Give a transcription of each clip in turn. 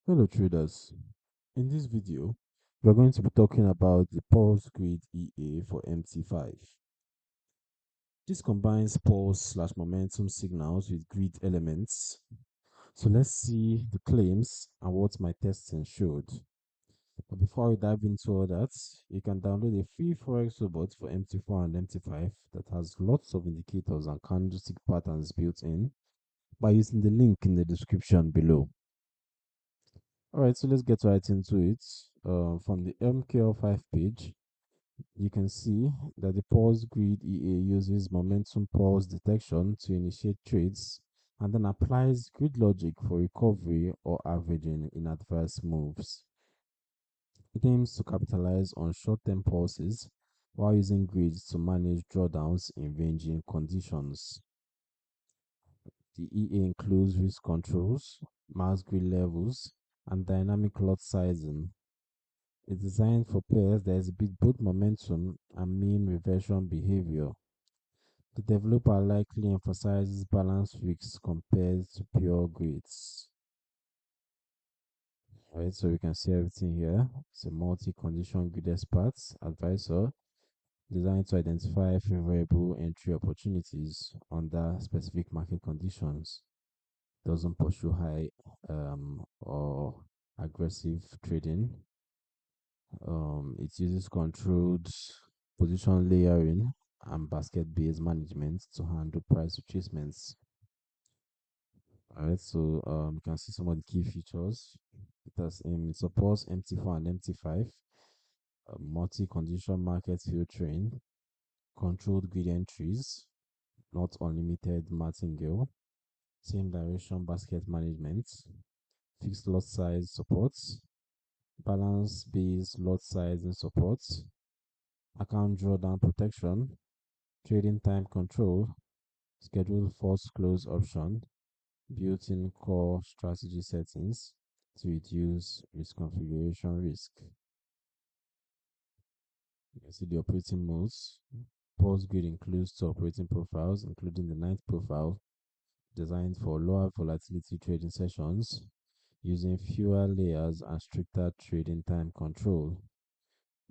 Hello traders, in this video we are going to be talking about the Pulse Grid EA for MT5. This combines pulse/momentum signals with grid elements. So let's see the claims and what my testing showed. But before we dive into all that, you can download a free Forex robot for MT4 and MT5 that has lots of indicators and candlestick patterns built in by using the link in the description below. Alright, so let's get right into it. From the MKL5 page, you can see that the Pulse Grid EA uses momentum pulse detection to initiate trades and then applies grid logic for recovery or averaging in adverse moves. It aims to capitalize on short-term pulses while using grids to manage drawdowns in ranging conditions. The EA includes risk controls, mass grid levels, and dynamic lot sizing. It's designed for pairs that exhibit both momentum and mean reversion behavior. The developer likely emphasizes balanced risks compared to pure grids. Right, so we can see everything here. It's a multi-condition grid expert advisor designed to identify favorable entry opportunities under specific market conditions. Doesn't pursue high or aggressive trading. It uses controlled position layering and basket-based management to handle price retracements. Alright, so you can see some of the key features. It supports MT4 and MT5, multi-condition market filtering, controlled grid entries, not unlimited martingale, same direction basket management, fixed lot size supports, balance-based lot sizing supports, account drawdown protection, trading time control, scheduled false close option, built-in core strategy settings to reduce misconfiguration risk. You can see the operating modes. Pulse Grid includes two operating profiles, including the night profile, designed for lower volatility trading sessions, using fewer layers and stricter trading time control.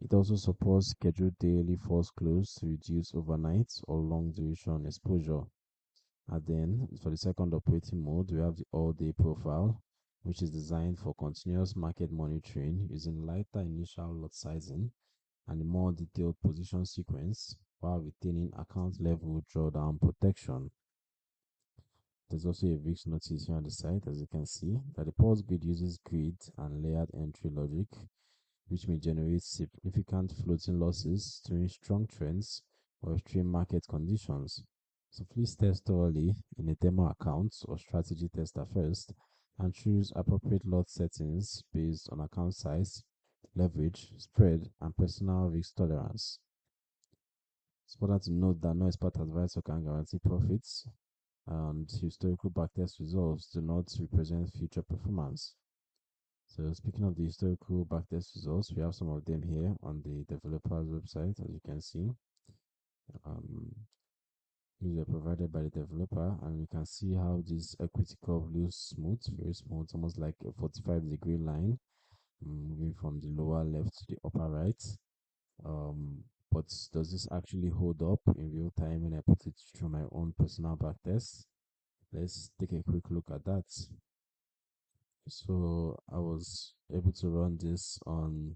It also supports scheduled daily false close to reduce overnight or long duration exposure. And then for the second operating mode, we have the all-day profile, which is designed for continuous market monitoring using lighter initial lot sizing and a more detailed position sequence while retaining account level drawdown protection. There's also a risk notice here on the side, as you can see, that the pulse grid uses grid and layered entry logic, which may generate significant floating losses during strong trends or extreme market conditions. So please test thoroughly in a demo account or strategy tester first and choose appropriate lot settings based on account size, leverage, spread, and personal risk tolerance. It's important to note that no expert advisor can guarantee profits, and historical backtest results do not represent future performance. So speaking of the historical backtest results, we have some of them here on the developer's website, as you can see. These are provided by the developer, and you can see how this equity curve looks smooth, very smooth, almost like a 45-degree line, moving from the lower left to the upper right. But does this actually hold up in real time when I put it through my own personal backtest? Let's take a quick look at that. So I was able to run this on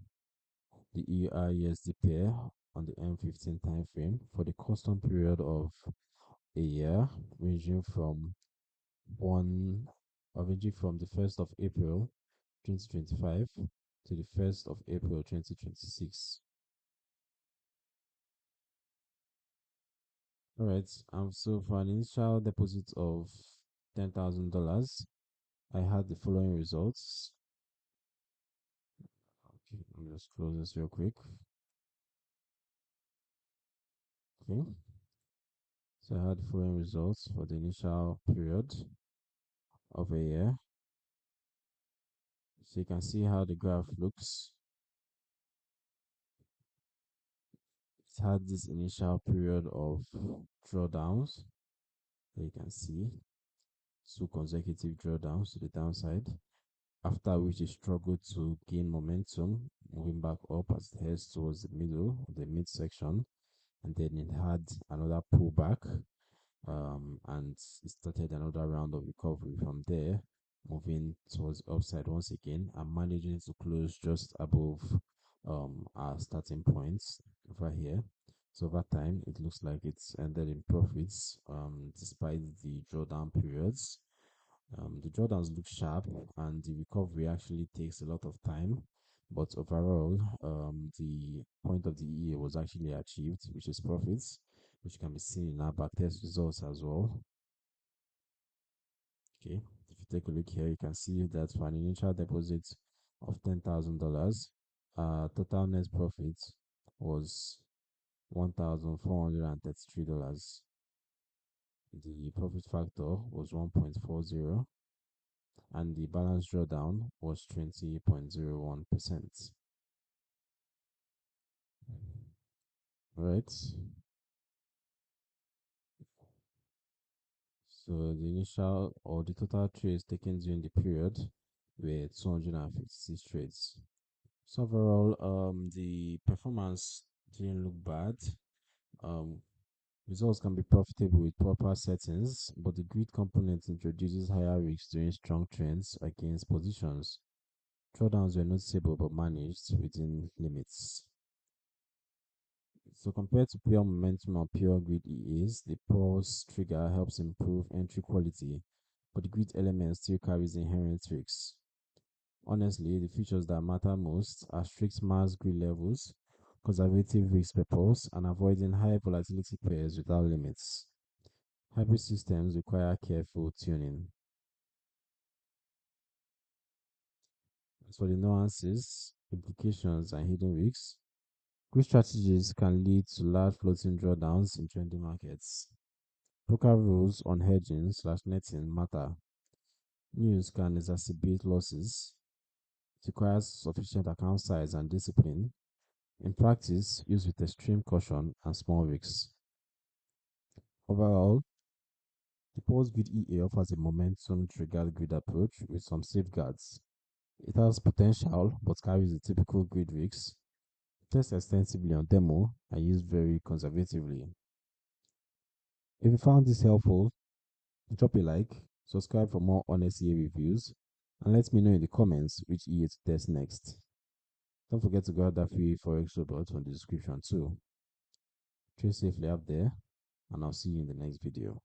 the EUR/USD pair on the M15 time frame for the custom period of a year, ranging from the 1st of April 2025 to the 1st of April 2026. Alright, so for an initial deposit of $10,000, I had the following results. Okay, let me just close this real quick. Okay, so I had the following results for the initial period of a year. So you can see how the graph looks. It had this initial period of drawdowns. There you can see two consecutive drawdowns to the downside. after which it struggled to gain momentum, moving back up as it heads towards the middle, the midsection, and then it had another pullback, and it started another round of recovery from there, moving towards upside once again and managing to close just above our starting points over here. So over time, it looks like it's ended in profits, despite the drawdown periods. The drawdowns look sharp, and the recovery actually takes a lot of time. But overall, the point of the EA was actually achieved, which is profits, which can be seen in our backtest results as well. Okay, if you take a look here, you can see that for an initial deposit of $10,000, total net profit was $1,433. The profit factor was 1.40, and the balance drawdown was 20.01%. Right. So the initial or the total trades taken during the period were 256 trades. So overall, the performance didn't look bad. Um, Results can be profitable with proper settings, but the greed component introduces higher risks during strong trends against positions. Drawdowns were noticeable but managed within limits. So compared to pure momentum or pure grid EAs, the pulse trigger helps improve entry quality, but the grid element still carries inherent risks. Honestly, the features that matter most are strict mass grid levels, conservative risk per pulse, and avoiding high volatility pairs without limits. Hybrid systems require careful tuning. As for the nuances, implications, and hidden risks, grid strategies can lead to large floating drawdowns in trendy markets. Broker rules on hedging/netting matter. News can exacerbate losses. It requires sufficient account size and discipline. In practice, used with extreme caution and small risks. Overall, the Pulse Grid EA offers a momentum triggered grid approach with some safeguards. It has potential but carries the typical grid risks. Test extensively on demo and use very conservatively. If you found this helpful, drop a like, subscribe for more honest EA reviews, and let me know in the comments which EA to test next. Don't forget to grab that free Forex robot on the description too. Trade safely out there, and I'll see you in the next video.